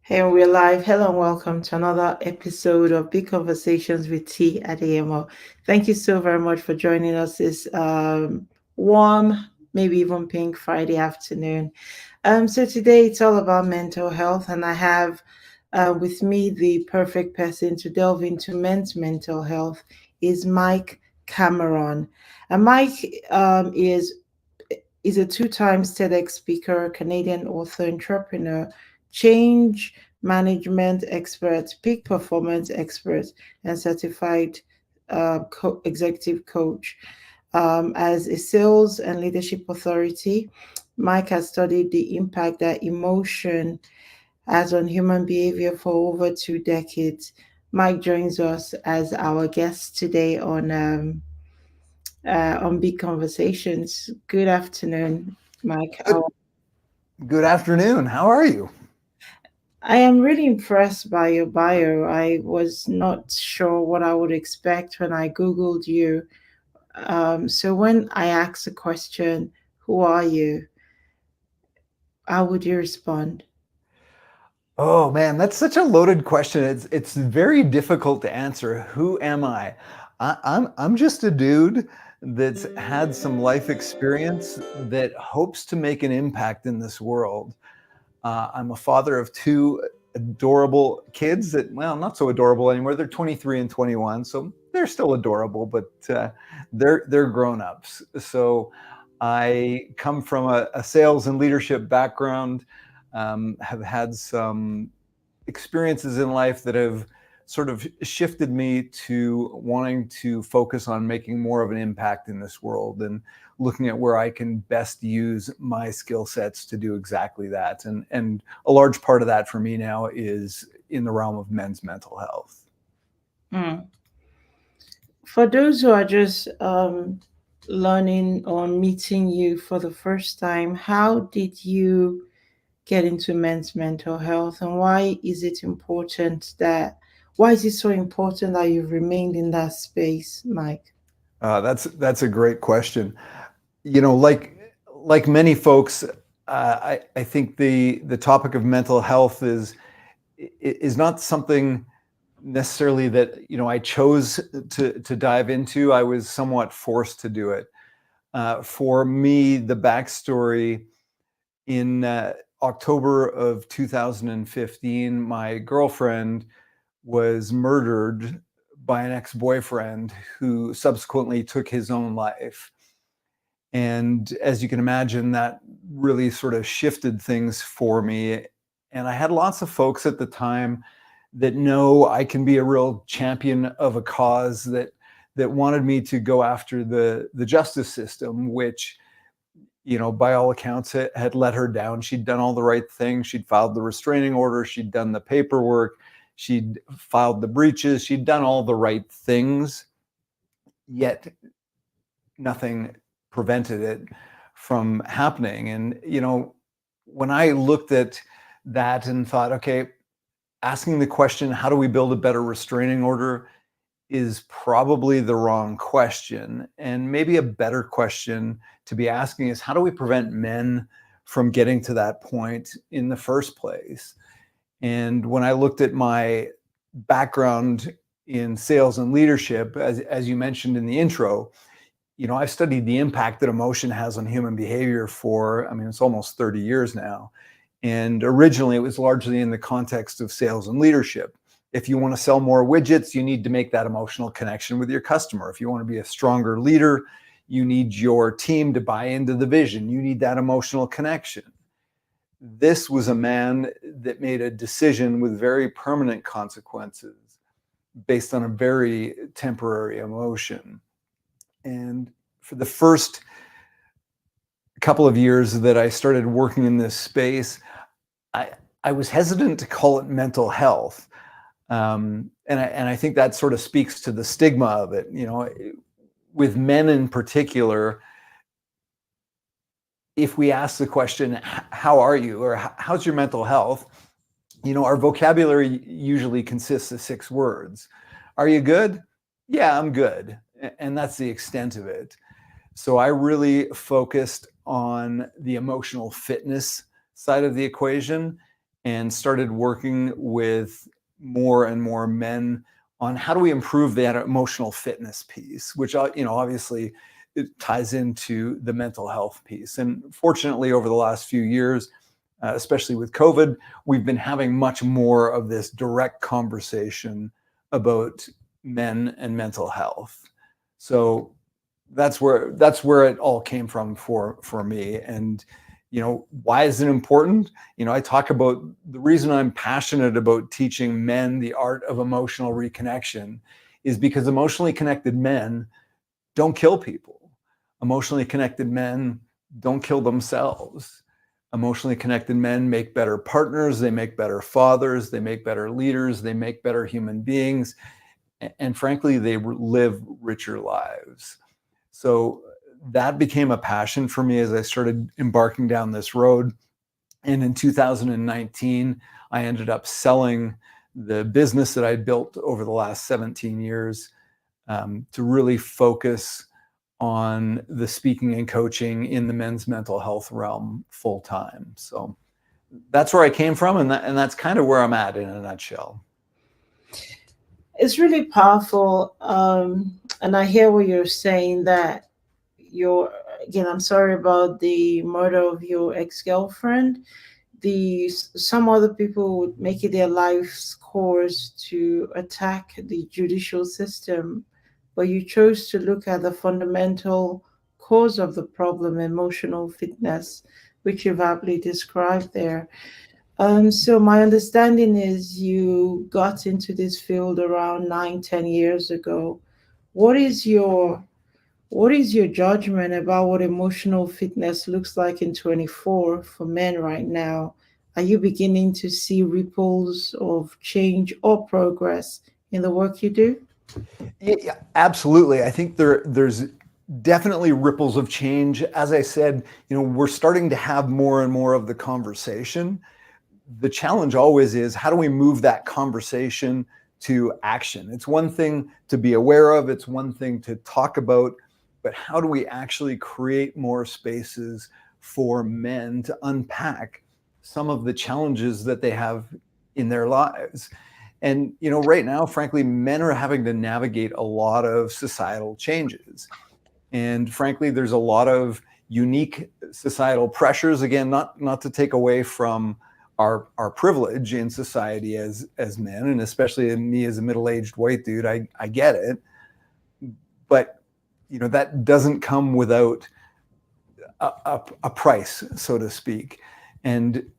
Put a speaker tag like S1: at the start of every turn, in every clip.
S1: Hey, and we're live. Hello and welcome to another episode of Big Conversations with T at AMO. Thank you so very much for joining us this warm, maybe even pink Friday afternoon. So today it's all about mental health, and I have with me the perfect person to delve into men's mental health is Mike Cameron. And Mike is a two-time TEDx speaker, Canadian author, entrepreneur, change management expert, peak performance expert, and certified executive coach. As a sales and leadership authority, Mike has studied the impact that emotion has on human behavior for over 2 decades. Mike joins us as our guest today on Big Conversations. Good afternoon, Mike.
S2: Good, good afternoon. How are you?
S1: I am really impressed by your bio. I was not sure what I would expect when I Googled you. So when I asked the question, who are you? How would you respond?
S2: Oh man, that's such a loaded question. It's very difficult to answer. Who am I? I'm just a dude that's had some life experience that hopes to make an impact in this world. I'm a father of two adorable kids that, well, not so adorable anymore. They're 23 and 21, so they're still adorable, but they're grown-ups. So I come from a sales and leadership background, have had some experiences in life that have sort of shifted me to wanting to focus on making more of an impact in this world and looking at where I can best use my skill sets to do exactly that. And a large part of that for me now is in the realm of men's mental health.
S1: Hmm. For those who are just learning or meeting you for the first time, how did you get into men's mental health, and why is it so important that you've remained in that space, Mike?
S2: That's a great question. You know, like many folks, I think the topic of mental health is not something necessarily that I chose to dive into. I was somewhat forced to do it. For me, the backstory in October of 2015, my girlfriend was murdered by an ex-boyfriend who subsequently took his own life. And as you can imagine, that really sort of shifted things for me. And I had lots of folks at the time that know I can be a real champion of a cause that wanted me to go after the justice system, which, by all accounts, had let her down. She'd done all the right things. She'd filed the restraining order. She'd done the paperwork. She'd filed the breaches. She'd done all the right things, yet nothing prevented it from happening. And, when I looked at that and thought, okay, asking the question, how do we build a better restraining order, is probably the wrong question. And maybe a better question to be asking is, how do we prevent men from getting to that point in the first place? And when I looked at my background in sales and leadership, as you mentioned in the intro, I've studied the impact that emotion has on human behavior for, it's almost 30 years now. And originally it was largely in the context of sales and leadership. If you want to sell more widgets, you need to make that emotional connection with your customer. If you want to be a stronger leader, you need your team to buy into the vision. You need that emotional connection. This was a man that made a decision with very permanent consequences based on a very temporary emotion. And for the first couple of years that I started working in this space, I was hesitant to call it mental health. And I think that sort of speaks to the stigma of it. With men in particular, if we ask the question, how are you, or how's your mental health? Our vocabulary usually consists of 6 words. Are you good? Yeah, I'm good. And that's the extent of it. So I really focused on the emotional fitness side of the equation. and started working with more and more men on how do we improve that emotional fitness piece, which, obviously it ties into the mental health piece. And fortunately, over the last few years, especially with COVID, we've been having much more of this direct conversation about men and mental health. So that's where it all came from for me. And why is it important? I talk about the reason I'm passionate about teaching men the art of emotional reconnection is because emotionally connected men don't kill people. Emotionally connected men don't kill themselves. Emotionally connected men make better partners, they make better fathers, they make better leaders, they make better human beings, and frankly, they live richer lives. So that became a passion for me as I started embarking down this road. And in 2019, I ended up selling the business that I built over the last 17 years to really focus on the speaking and coaching in the men's mental health realm full time. So that's where I came from, and that's kind of where I'm at in a nutshell.
S1: It's really powerful. And I hear what you're saying that your again, I'm sorry about the murder of your ex-girlfriend. Some other people would make it their life's course to attack the judicial system, but you chose to look at the fundamental cause of the problem, emotional fitness, which you've aptly described there. So my understanding is you got into this field around 9, 10 years ago. What is your what is your judgment about what emotional fitness looks like in 24 for men right now? Are you beginning to see ripples of change or progress in the work you do?
S2: Yeah, absolutely. I think there's definitely ripples of change. As I said, we're starting to have more and more of the conversation. The challenge always is, how do we move that conversation to action? It's one thing to be aware of, it's one thing to talk about, but how do we actually create more spaces for men to unpack some of the challenges that they have in their lives? And right now, frankly, men are having to navigate a lot of societal changes. And frankly, there's a lot of unique societal pressures, again, not to take away from our privilege in society as men, and especially me as a middle-aged white dude. I get it, but that doesn't come without a price, so to speak. And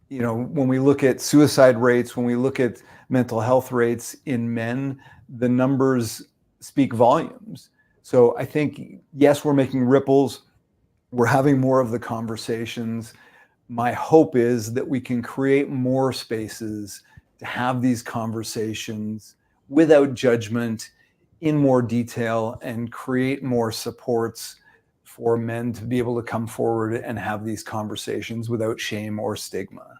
S2: when we look at suicide rates, when we look at mental health rates in men, the numbers speak volumes. So I think, yes, we're making ripples, we're having more of the conversations. My hope is that we can create more spaces to have these conversations without judgment, in more detail, and create more supports for men to be able to come forward and have these conversations without shame or stigma.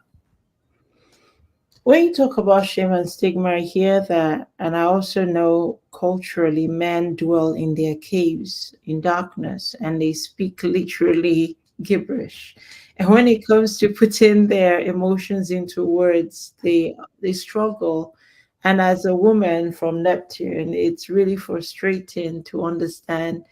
S1: When you talk about shame and stigma, I hear that, and I also know culturally men dwell in their caves in darkness and they speak literally gibberish. And when it comes to putting their emotions into words, they struggle. And as a woman from Neptune, it's really frustrating to understand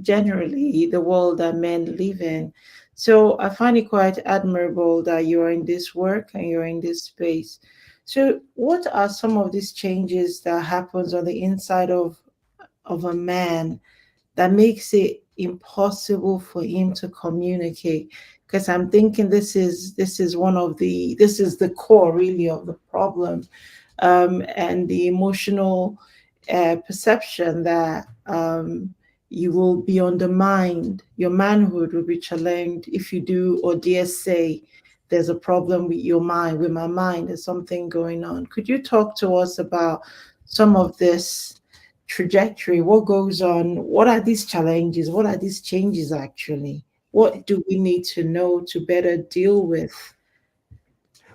S1: generally the world that men live in. So I find it quite admirable that you're in this work and you're in this space. So what are some of these changes that happens on the inside of a man that makes it impossible for him to communicate? Because I'm thinking this is one of this is the core really of the problem, and the emotional perception that you will be undermined, your manhood will be challenged if you do or dare say there's a problem with your mind, with my mind, there's something going on. Could you talk to us about some of this trajectory? What goes on? What are these challenges? What are these changes actually? What do we need to know to better deal with?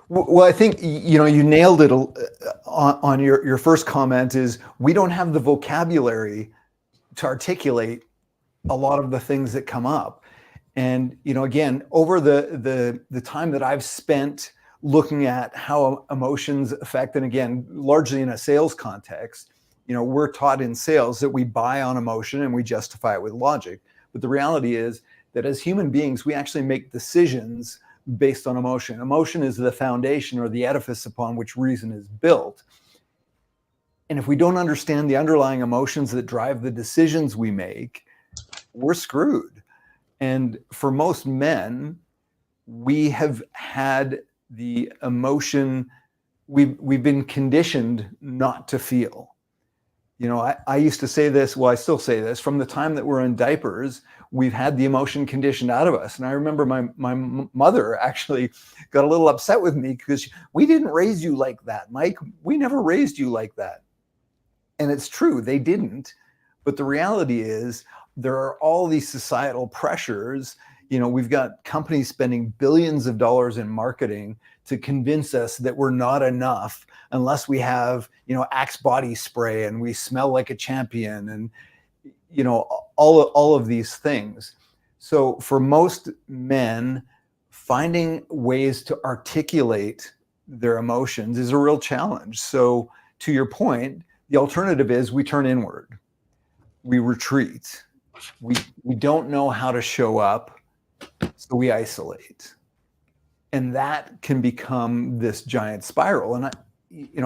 S2: Well, I think you nailed it on your first comment. Is we don't have the vocabulary to articulate a lot of the things that come up. And again, over the time that I've spent looking at how emotions affect, and again, largely in a sales context, we're taught in sales that we buy on emotion and we justify it with logic. But the reality is that as human beings, we actually make decisions based on emotion. Emotion is the foundation or the edifice upon which reason is built. And if we don't understand the underlying emotions that drive the decisions we make, we're screwed. And for most men, we have had the emotion, we've been conditioned not to feel. I used to say this, well, I still say this, from the time that we're in diapers, we've had the emotion conditioned out of us. And I remember my mother actually got a little upset with me because we didn't raise you like that, Mike. We never raised you like that. And it's true, they didn't. But the reality is there are all these societal pressures. We've got companies spending billions of dollars in marketing to convince us that we're not enough unless we have, Axe body spray and we smell like a champion and, all of these things. So for most men, finding ways to articulate their emotions is a real challenge. So to your point, the alternative is we turn inward, we retreat, we don't know how to show up, so we isolate. And that can become this giant spiral. And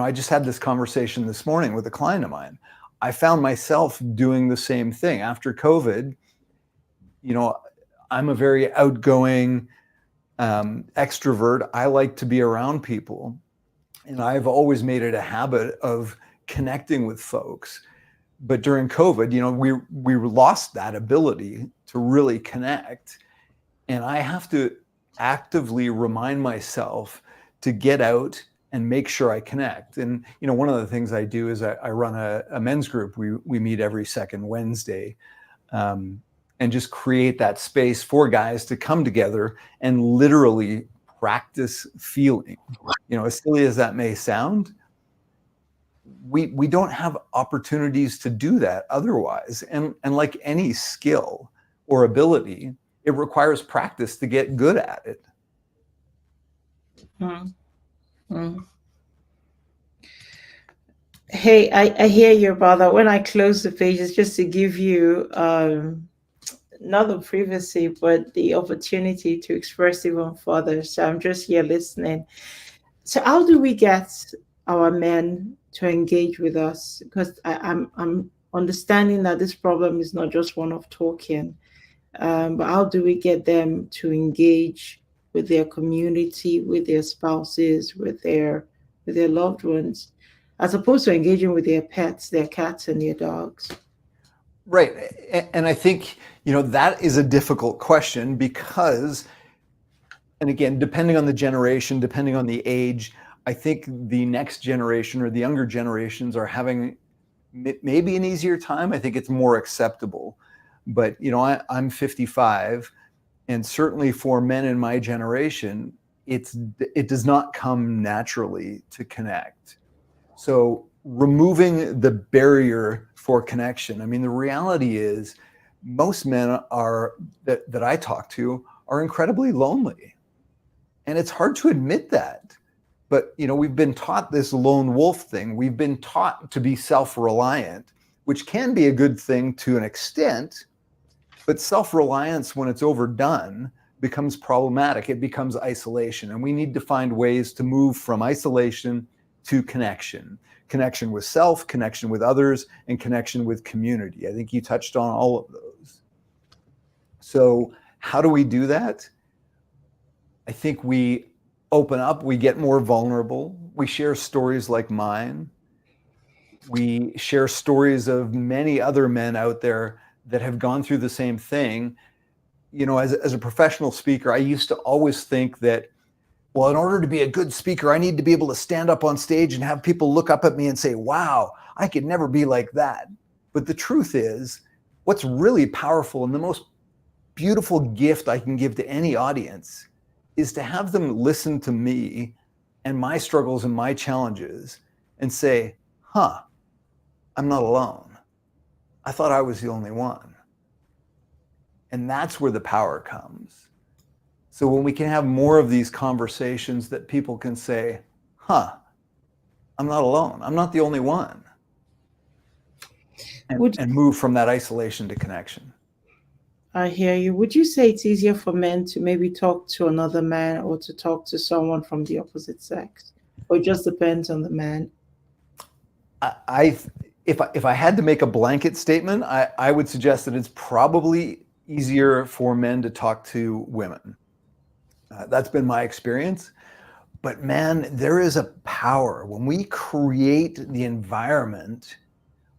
S2: I just had this conversation this morning with a client of mine. I found myself doing the same thing after COVID. I'm a very outgoing extrovert. I like to be around people. And I've always made it a habit of connecting with folks. But during COVID, we lost that ability to really connect. And I have to actively remind myself to get out and make sure I connect. And, one of the things I do is I run a men's group. We meet every second Wednesday and just create that space for guys to come together and literally practice feeling. As silly as that may sound, we don't have opportunities to do that otherwise. And like any skill or ability, it requires practice to get good at it.
S1: Mm-hmm. Hey, I hear you, brother. When I close the pages, just to give you not the privacy, but the opportunity to express even further. So I'm just here listening. So how do we get our men to engage with us? Because I'm understanding that this problem is not just one of talking, but how do we get them to engage with their community, with their spouses, with their loved ones, as opposed to engaging with their pets, their cats and their dogs?
S2: Right. And I think, that is a difficult question because, and again, depending on the generation, depending on the age, I think the next generation or the younger generations are having maybe an easier time. I think it's more acceptable. But, I'm 55, and certainly for men in my generation, it does not come naturally to connect. So removing the barrier for connection. I mean, the reality is most men that I talk to are incredibly lonely. And it's hard to admit that. But, we've been taught this lone wolf thing. We've been taught to be self-reliant, which can be a good thing to an extent. But self-reliance, when it's overdone, becomes problematic. It becomes isolation. And we need to find ways to move from isolation to connection with self, connection with others, and connection with community. I think you touched on all of those. So how do we do that? I think we open up, we get more vulnerable. We share stories like mine. We share stories of many other men out there that have gone through the same thing. As a professional speaker, I used to always think that, well, in order to be a good speaker, I need to be able to stand up on stage and have people look up at me and say, wow, I could never be like that. But the truth is, what's really powerful and the most beautiful gift I can give to any audience is to have them listen to me and my struggles and my challenges and say, I'm not alone. I thought I was the only one. And that's where the power comes. So when we can have more of these conversations that people can say, huh, I'm not alone. I'm not the only one. And move from that isolation to connection.
S1: I hear you. Would you say it's easier for men to maybe talk to another man or to talk to someone from the opposite sex? Or it just depends on the man?
S2: If I had to make a blanket statement, I would suggest that it's probably easier for men to talk to women. That's been my experience. But man, there is a power when we create the environment,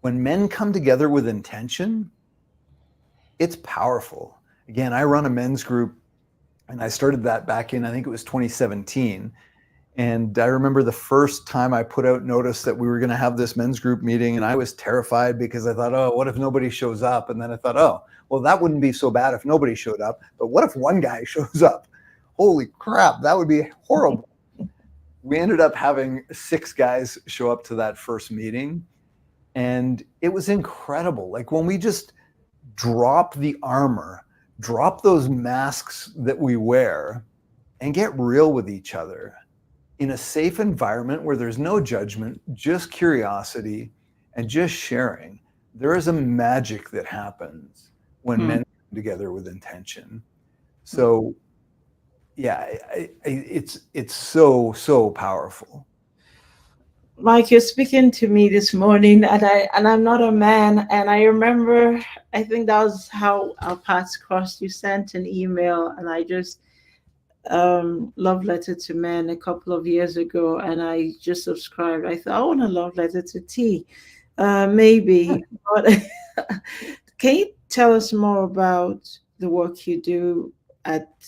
S2: when men come together with intention, it's powerful. Again, I run a men's group, and I started that back in, I think it was 2017. And I remember the first time I put out notice that we were going to have this men's group meeting, and I was terrified because I thought, oh, what if nobody shows up? And then I thought, oh, well, that wouldn't be so bad if nobody showed up. But what if one guy shows up? Holy crap, that would be horrible. We ended up having 6 guys show up to that first meeting, and it was incredible. Like when we just drop the armor, drop those masks that we wear, and get real with each other in a safe environment where there's no judgment, just curiosity and just sharing, there is a magic that happens when men come together with intention. So yeah, it's so powerful.
S1: Mike, you're speaking to me this morning, and I'm not a man. And I remember, I think that was how our paths crossed. You sent an email, and I just love letter to men a couple of years ago, and I just subscribed. I thought I want a love letter to T, maybe. But can you tell us more about the work you do?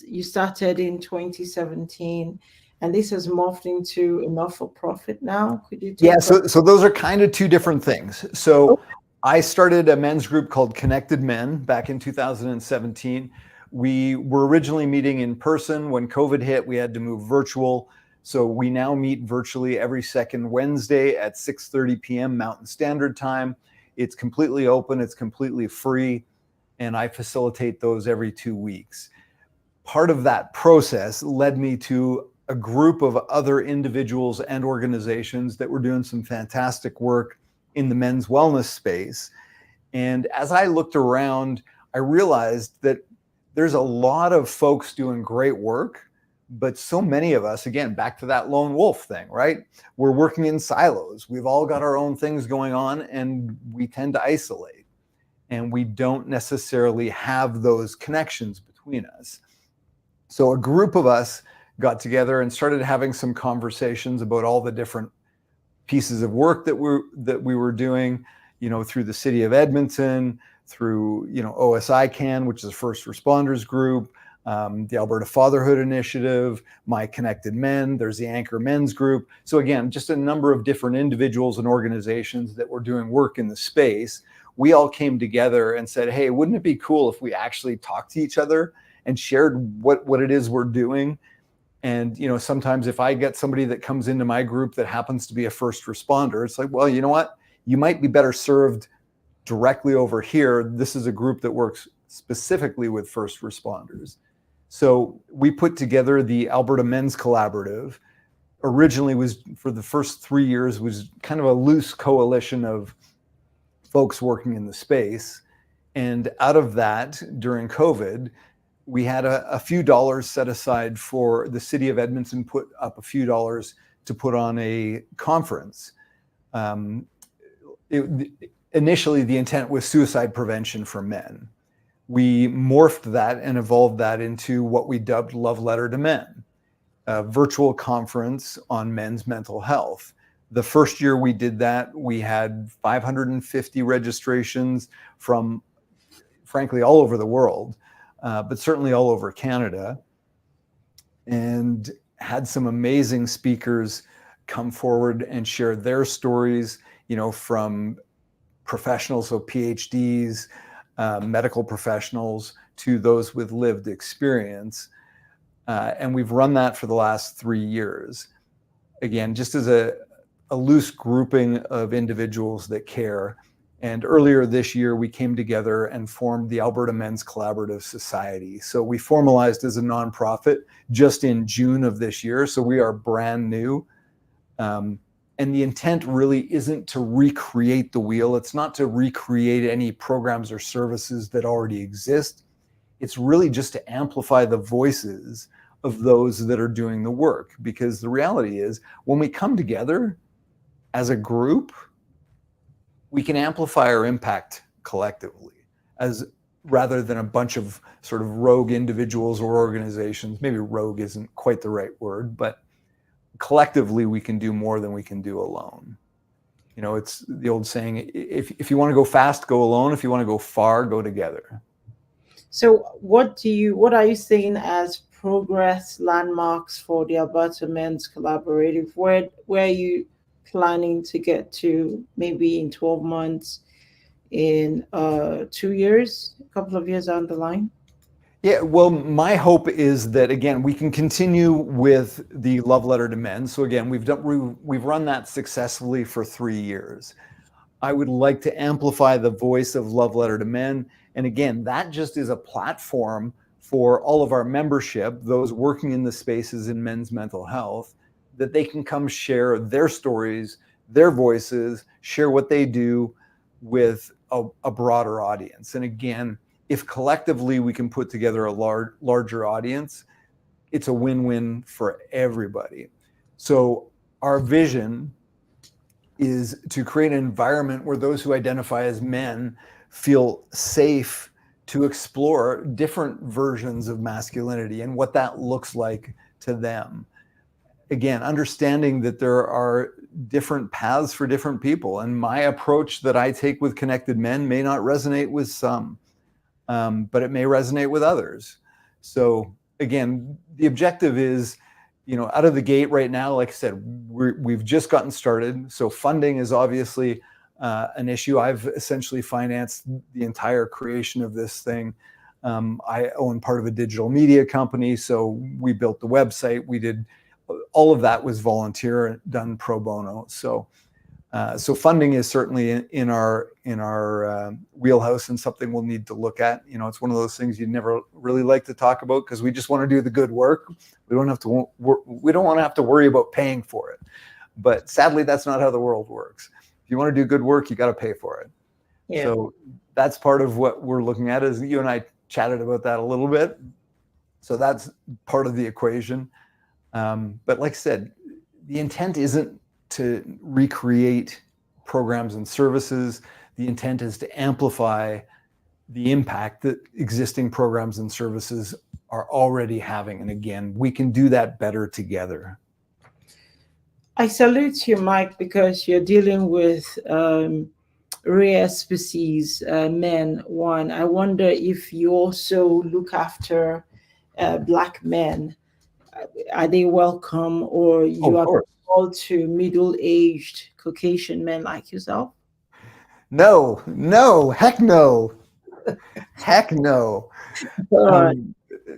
S1: You started in 2017, and this has morphed into a not-for-profit now. Could you?
S2: Yeah, so those are kind of 2 different things. So I started a men's group called Connected Men back in 2017. We were originally meeting in person. When COVID hit, we had to move virtual. So we now meet virtually every second Wednesday at 6:30 p.m. Mountain Standard Time. It's completely open, it's completely free, and I facilitate those every 2 weeks. Part of that process led me to a group of other individuals and organizations that were doing some fantastic work in the men's wellness space. And as I looked around, I realized that there's a lot of folks doing great work, but so many of us, again, back to that lone wolf thing, right? We're working in silos. We've all got our own things going on, and we tend to isolate. And we don't necessarily have those connections between us. So a group of us got together and started having some conversations about all the different pieces of work that we were doing, through the city of Edmonton, through, OSICAN, which is a first responders group, the Alberta Fatherhood Initiative, My Connected Men, there's the Anchor Men's Group. So again, just a number of different individuals and organizations that were doing work in the space. We all came together and said, hey, wouldn't it be cool if we actually talked to each other and shared what it is we're doing? And, sometimes if I get somebody that comes into my group that happens to be a first responder, it's like, well, you know what? You might be better served directly over here. This is a group that works specifically with first responders. So we put together the Alberta Men's Collaborative. Originally was, for the first 3 years, was kind of a loose coalition of folks working in the space. And out of that, during COVID, we had a few dollars set aside for the city of Edmonton, put up a few dollars to put on a conference. Initially, the intent was suicide prevention for men. We morphed that and evolved that into what we dubbed Love Letter to Men, a virtual conference on men's mental health. The first year we did that, we had 550 registrations from, frankly, all over the world. But certainly all over Canada, and had some amazing speakers come forward and share their stories, from professionals, so PhDs, medical professionals, to those with lived experience. And we've run that for the last 3 years. Again, just as a loose grouping of individuals that care. And earlier this year, we came together and formed the Alberta Men's Collaborative Society. So we formalized as a nonprofit just in June of this year. So we are brand new. And the intent really isn't to recreate the wheel. It's not to recreate any programs or services that already exist. It's really just to amplify the voices of those that are doing the work. Because the reality is, when we come together as a group, we can amplify our impact collectively, as rather than a bunch of sort of rogue individuals or organizations. Maybe rogue isn't quite the right word, but collectively we can do more than we can do alone. You know, it's the old saying, if you want to go fast, go alone. If you want to go far, go together.
S1: So what are you seeing as progress landmarks for the Alberta Men's Collaborative? Where are you planning to get to, maybe in 12 months, in 2 years, a couple of years down the line?
S2: Yeah, well, my hope is that, again, we can continue with the Love Letter to Men. So again, we've run that successfully for 3 years. I would like to amplify the voice of Love Letter to Men. And again, that just is a platform for all of our membership, those working in the spaces in men's mental health, that they can come share their stories, their voices, share what they do with a broader audience. And again, if collectively we can put together a larger audience, it's a win-win for everybody. So our vision is to create an environment where those who identify as men feel safe to explore different versions of masculinity and what that looks like to them. Again, understanding that there are different paths for different people, and my approach that I take with Connected Men may not resonate with some, but it may resonate with others. So again, the objective is, you know, out of the gate right now, like I said, we've just gotten started. So funding is obviously an issue. I've essentially financed the entire creation of this thing. I own part of a digital media company, so we built the website. We did all of that was volunteer, done pro bono. So funding is certainly in our wheelhouse and something we'll need to look at. You know, it's one of those things you'd never really like to talk about because we just want to do the good work. We don't want to have to worry about paying for it. But sadly, that's not how the world works. If you want to do good work, you got to pay for it. Yeah. So that's part of what we're looking at. Is you and I chatted about that a little bit. So that's part of the equation. But like I said, the intent isn't to recreate programs and services. The intent is to amplify the impact that existing programs and services are already having. And again, we can do that better together.
S1: I salute you, Mike, because you're dealing with rare species, men. One, I wonder if you also look after Black men. Are they welcome, or you are called to middle-aged Caucasian men like yourself?
S2: No, heck no. Heck no.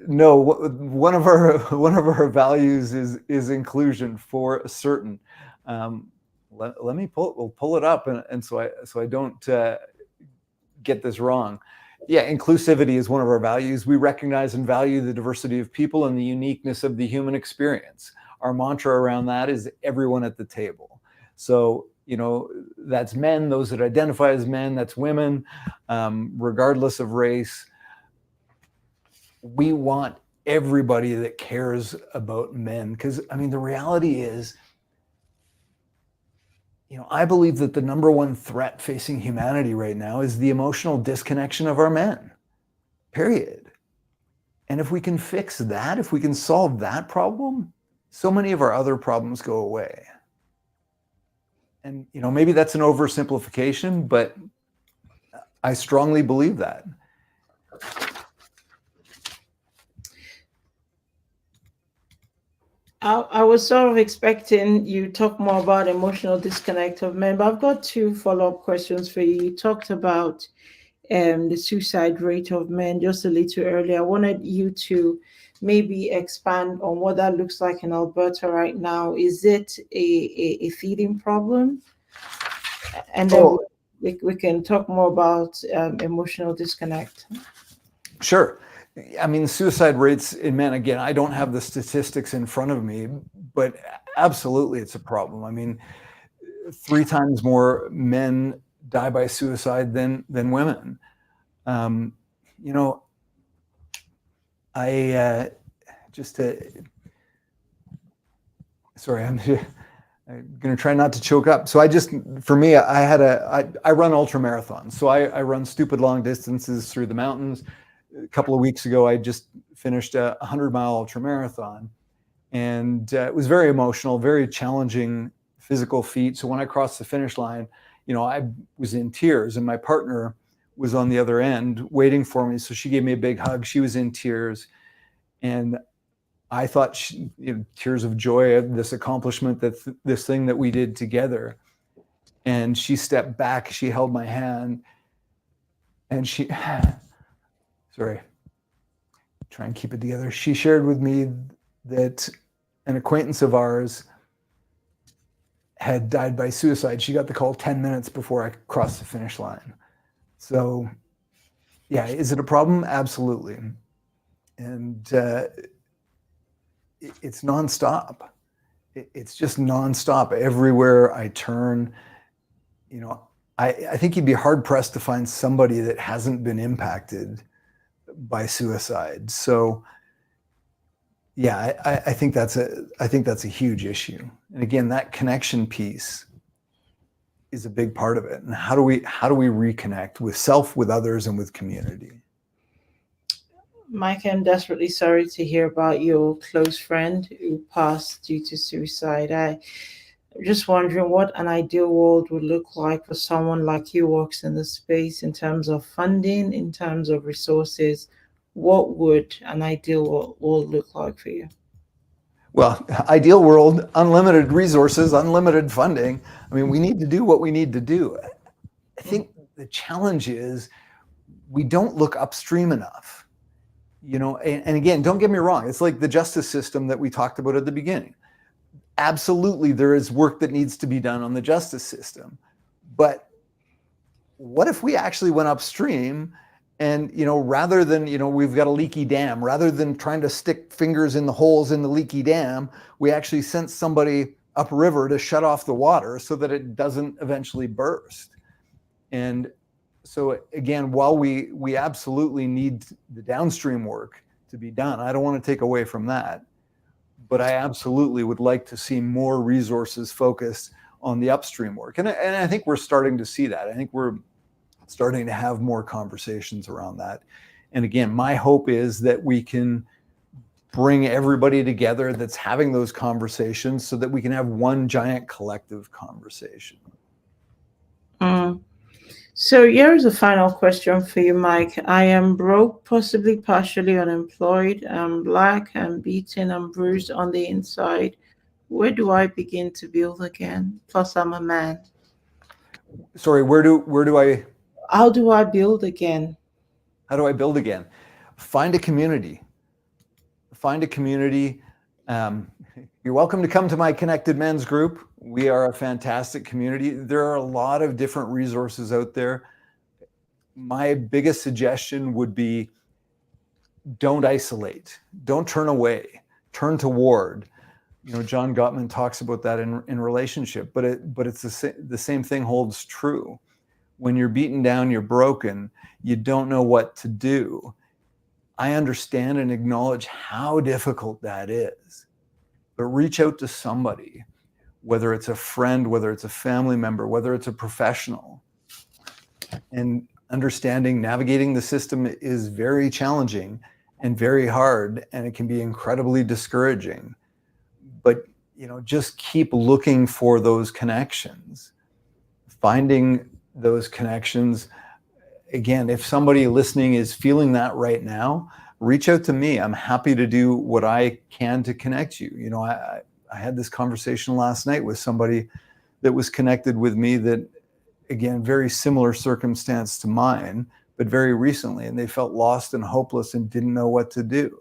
S2: No, one of our values is inclusion for certain. Let me pull it up, and so I don't get this wrong. Yeah, inclusivity is one of our values. We recognize and value the diversity of people and the uniqueness of the human experience. Our mantra around that is everyone at the table. So, you know, that's men, those that identify as men, that's women, regardless of race. We want everybody that cares about men, because, I mean, the reality is, you know, I believe that the number one threat facing humanity right now is the emotional disconnection of our men, period. And if we can fix that, if we can solve that problem, so many of our other problems go away. And, you know, maybe that's an oversimplification, but I strongly believe that.
S1: I was sort of expecting you talk more about emotional disconnect of men, but I've got two follow-up questions for you. You talked about the suicide rate of men just a little earlier. I wanted you to maybe expand on what that looks like in Alberta right now. Is it a feeding problem? And then we can talk more about emotional disconnect.
S2: Sure. I mean, suicide rates in men, again, I don't have the statistics in front of me, but absolutely it's a problem. I mean, 3 times more men die by suicide than women. You know, I just sorry, I'm going to try not to choke up. So for me, I run ultra marathons. So I run stupid long distances through the mountains. A couple of weeks ago, I just finished a 100-mile ultra marathon, and it was very emotional, very challenging physical feat. So when I crossed the finish line, I was in tears, and my partner was on the other end waiting for me. So she gave me a big hug. She was in tears, and I thought tears of joy at this accomplishment, this thing that we did together. And she stepped back, she held my hand, and sorry, try and keep it together. She shared with me that an acquaintance of ours had died by suicide. She got the call 10 minutes before I crossed the finish line. So yeah, is it a problem? Absolutely. And it's nonstop. It's just nonstop. Everywhere I turn, I think you'd be hard pressed to find somebody that hasn't been impacted by suicide. So yeah, I think that's a huge issue. And again, that connection piece is a big part of it. And how do we reconnect with self, with others, and with community?
S1: Mike, I'm desperately sorry to hear about your close friend who passed due to suicide. I'm just wondering what an ideal world would look like for someone like you who works in the space in terms of funding, in terms of resources. What would an ideal world look like for you?
S2: Well, ideal world, unlimited resources, unlimited funding. I mean, we need to do what we need to do. I think the challenge is we don't look upstream enough. And again, don't get me wrong, it's like the justice system that we talked about at the beginning. Absolutely, there is work that needs to be done on the justice system. But what if we actually went upstream and, rather than, we've got a leaky dam, rather than trying to stick fingers in the holes in the leaky dam, we actually sent somebody upriver to shut off the water so that it doesn't eventually burst. And so again, while we absolutely need the downstream work to be done, I don't want to take away from that, but I absolutely would like to see more resources focused on the upstream work. And I think we're starting to see that. I think we're starting to have more conversations around that. And again, my hope is that we can bring everybody together that's having those conversations so that we can have one giant collective conversation.
S1: Mm. So here's a final question for you, Mike. I am broke, possibly partially unemployed. I'm black, I'm beaten, I'm bruised on the inside. Where do I begin to build again? Plus, I'm a man.
S2: Sorry, where do I?
S1: How do I build again?
S2: How do I build again? Find a community. Find a community. You're welcome to come to my Connected Men's group. We are a fantastic community. There are a lot of different resources out there. My biggest suggestion would be don't isolate. Don't turn away. Turn toward. John Gottman talks about that in relationship, but it's the same thing holds true. When you're beaten down, you're broken, you don't know what to do. I understand and acknowledge how difficult that is, but reach out to somebody, whether it's a friend, whether it's a family member, whether it's a professional. And understanding navigating the system is very challenging and very hard, and it can be incredibly discouraging. But just keep looking for those connections, finding those connections. Again, if somebody listening is feeling that right now, reach out to me. I'm happy to do what I can to connect you. I had this conversation last night with somebody that was connected with me that, again, very similar circumstance to mine, but very recently, and they felt lost and hopeless and didn't know what to do.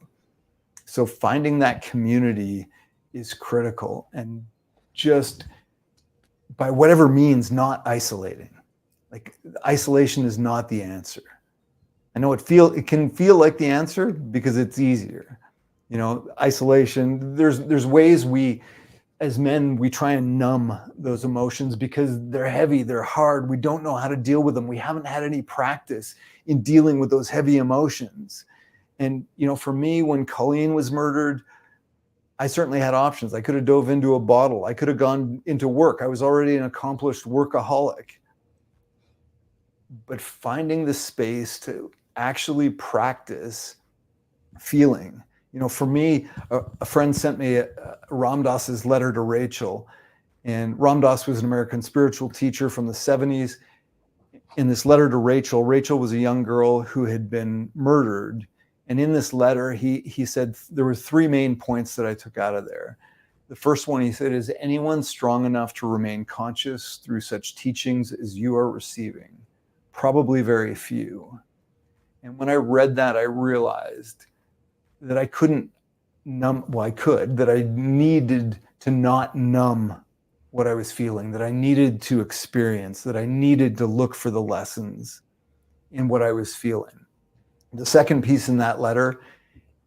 S2: So finding that community is critical, and just by whatever means, not isolating. Like, isolation is not the answer. I know it can feel like the answer because it's easier. Isolation, there's ways we, as men, we try and numb those emotions because they're heavy, they're hard. We don't know how to deal with them. We haven't had any practice in dealing with those heavy emotions. And, for me, when Colleen was murdered, I certainly had options. I could have dove into a bottle. I could have gone into work. I was already an accomplished workaholic. But finding the space to actually practice feeling. For me, a friend sent me Ram Dass's letter to Rachel. And Ram Dass was an American spiritual teacher from the 70s. In this letter to Rachel, Rachel was a young girl who had been murdered. And in this letter, he said there were three main points that I took out of there. The first one, he said, is anyone strong enough to remain conscious through such teachings as you are receiving? Probably very few. And when I read that, I realized that I couldn't that I needed to not numb what I was feeling, that I needed to experience, that I needed to look for the lessons in what I was feeling. The second piece in that letter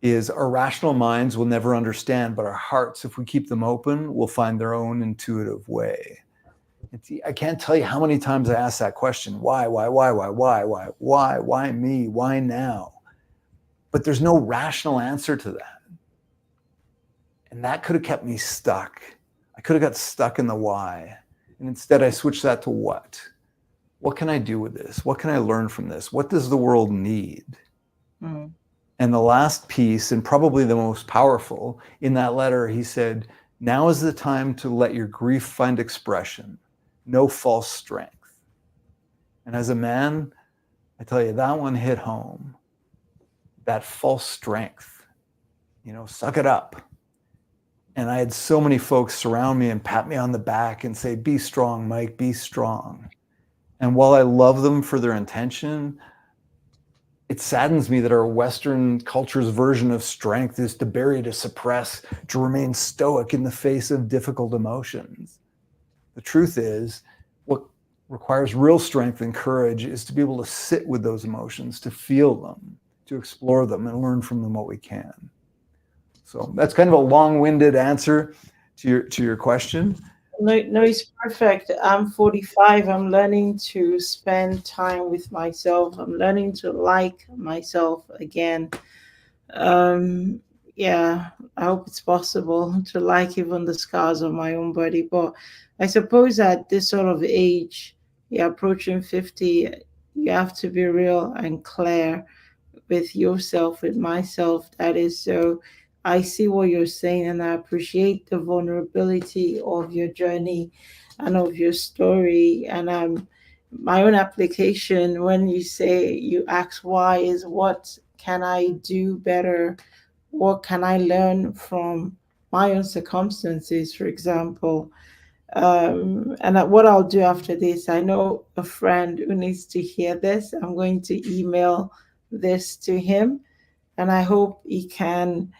S2: is our rational minds will never understand, but our hearts, if we keep them open, will find their own intuitive way. I can't tell you how many times I asked that question. Why me? Why now? But there's no rational answer to that. And that could have kept me stuck. I could have got stuck in the why. And instead I switched that to what? What can I do with this? What can I learn from this? What does the world need? Mm. And the last piece, and probably the most powerful, in that letter, he said, now is the time to let your grief find expression. No false strength. And as a man, I tell you, that one hit home. That false strength, suck it up. And I had so many folks surround me and pat me on the back and say, be strong, Mike, be strong. And while I love them for their intention, it saddens me that our Western culture's version of strength is to bury, to suppress, to remain stoic in the face of difficult emotions. The truth is, what requires real strength and courage is to be able to sit with those emotions, to feel them, to explore them, and learn from them what we can. So that's kind of a long-winded answer to your question.
S1: No, it's perfect. I'm 45. I'm learning to spend time with myself. I'm learning to like myself again. Yeah, I hope it's possible to like even the scars on my own body. But I suppose at this sort of age, you're approaching 50, you have to be real and clear with yourself, with myself. That is so. I see what you're saying, and I appreciate the vulnerability of your journey and of your story. And my own application, when you say you ask why, is what can I do better? What can I learn from my own circumstances, for example? What I'll do after this, I know a friend who needs to hear this. I'm going to email this to him, and I hope he can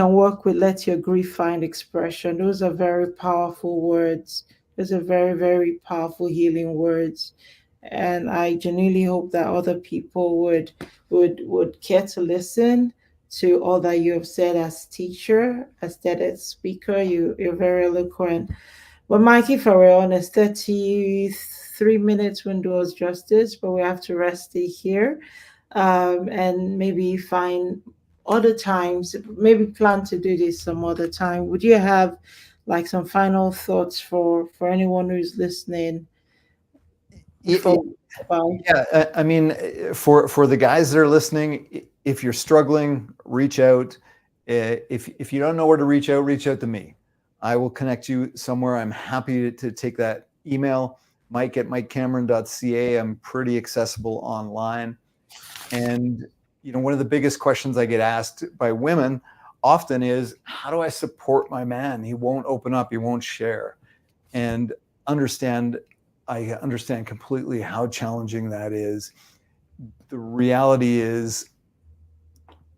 S1: work with let your grief find expression. Those are very powerful words. Those are very, very powerful healing words. And I genuinely hope that other people would care to listen to all that you have said as teacher, as TEDx speaker. You're very eloquent. But Mikey, if we're honest, 33 minutes wouldn't do us justice, but we have to rest it here, and maybe find other times, maybe plan to do this some other time. Would you have like some final thoughts for anyone who's listening before?
S2: Yeah, I mean, for the guys that are listening, if you're struggling, reach out. If you don't know where to reach out to me. I will connect you somewhere. I'm happy to take that email, mike@mikecameron.ca. I'm pretty accessible online. And one of the biggest questions I get asked by women often is, how do I support my man? He won't open up, he won't share. And I understand completely how challenging that is. The reality is,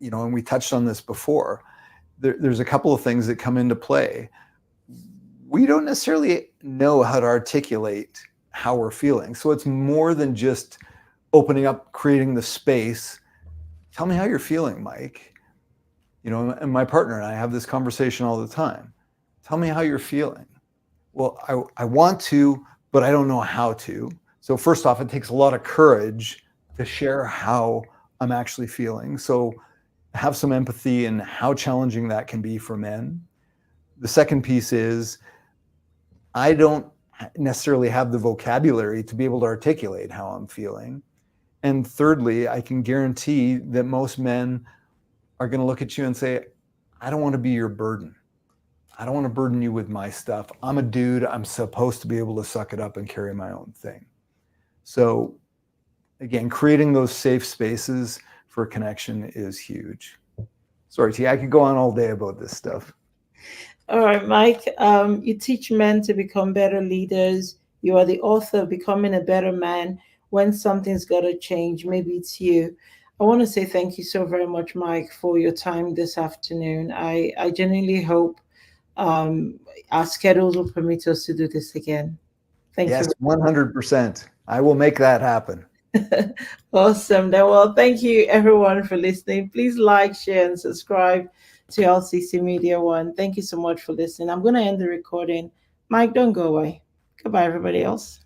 S2: and we touched on this before, there's a couple of things that come into play. We don't necessarily know how to articulate how we're feeling. So it's more than just opening up, creating the space. Tell me how you're feeling, Mike. And my partner and I have this conversation all the time. Tell me how you're feeling. Well, I want to, but I don't know how to. So first off, it takes a lot of courage to share how I'm actually feeling. So have some empathy in how challenging that can be for men. The second piece is I don't necessarily have the vocabulary to be able to articulate how I'm feeling. And thirdly, I can guarantee that most men are going to look at you and say, I don't want to be your burden. I don't want to burden you with my stuff. I'm a dude. I'm supposed to be able to suck it up and carry my own thing. So again, creating those safe spaces for connection is huge. Sorry, T, I could go on all day about this stuff.
S1: All right, Mike, you teach men to become better leaders. You are the author of Becoming a Better Man When Something's Got to Change. Maybe it's you. I want to say thank you so very much, Mike, for your time this afternoon. I genuinely hope um, our schedules will permit us to do this again. Thank
S2: Yes,
S1: you.
S2: 100%. I will make that happen.
S1: Awesome. Then, well, thank you everyone for listening. Please like, share, and subscribe to LCC Media One. Thank you so much for listening. I'm going to end the recording. Mike, don't go away. Goodbye, everybody else.